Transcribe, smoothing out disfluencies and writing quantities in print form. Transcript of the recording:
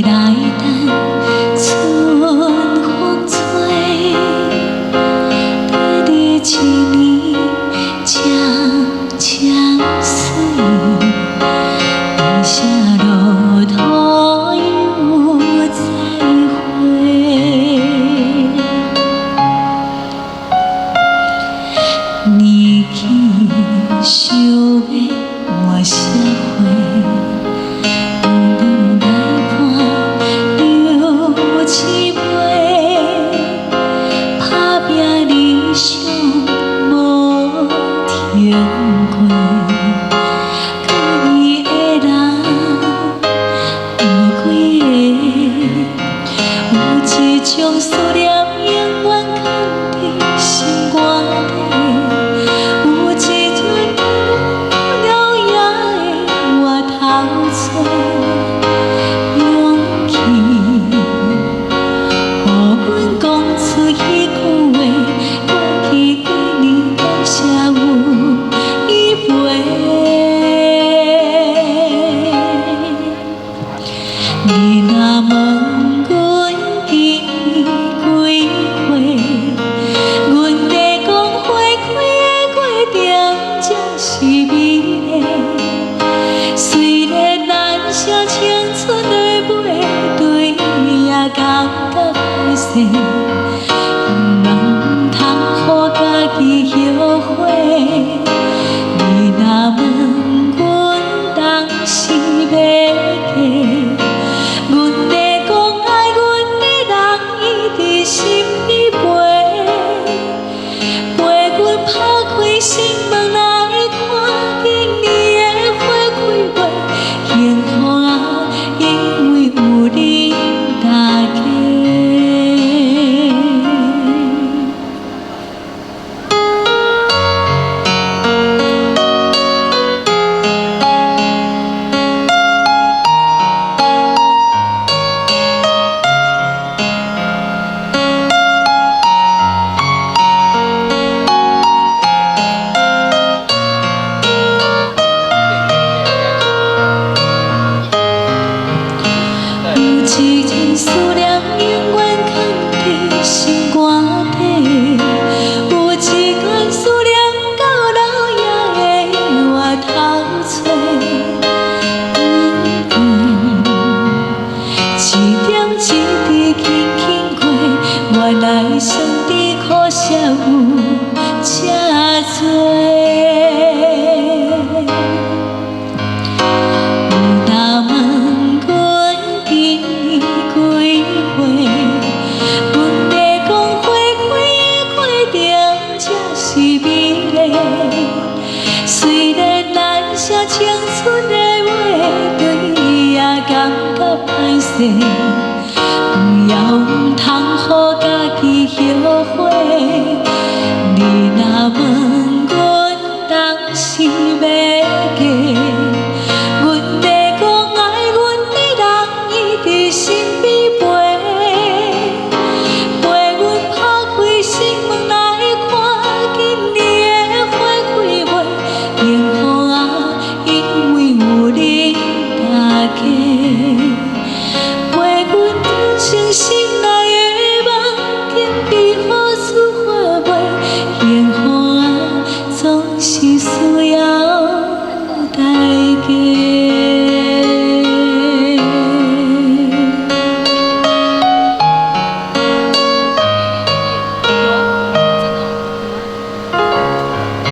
来等春风吹，第一年渐渐水，微笑路途又再会。年纪想要换社会。 停过，佮伊的人有几个？有一种思念永远藏伫心肝底，有一阵了也会活透出勇气，予阮讲出迄句话。 过去几年，感谢有伊陪。你若问阮今年几岁，阮在讲花开的过程才是美丽。虽然咱写青春的尾，对伊也感觉歹势。 家己后悔，你若问阮当时要嫁，阮在讲爱阮的人伊伫心里陪，陪阮拍开心门来看今年的花开月，幸福啊，因为有你大家。 一阵思念永远藏伫心肝底，有一段思念到老也会活透出。一点一滴轻轻过，原来酸甜苦涩有这多。 虽然咱写青春的话，对伊也感觉歹势，不要通予家己后悔。你若问。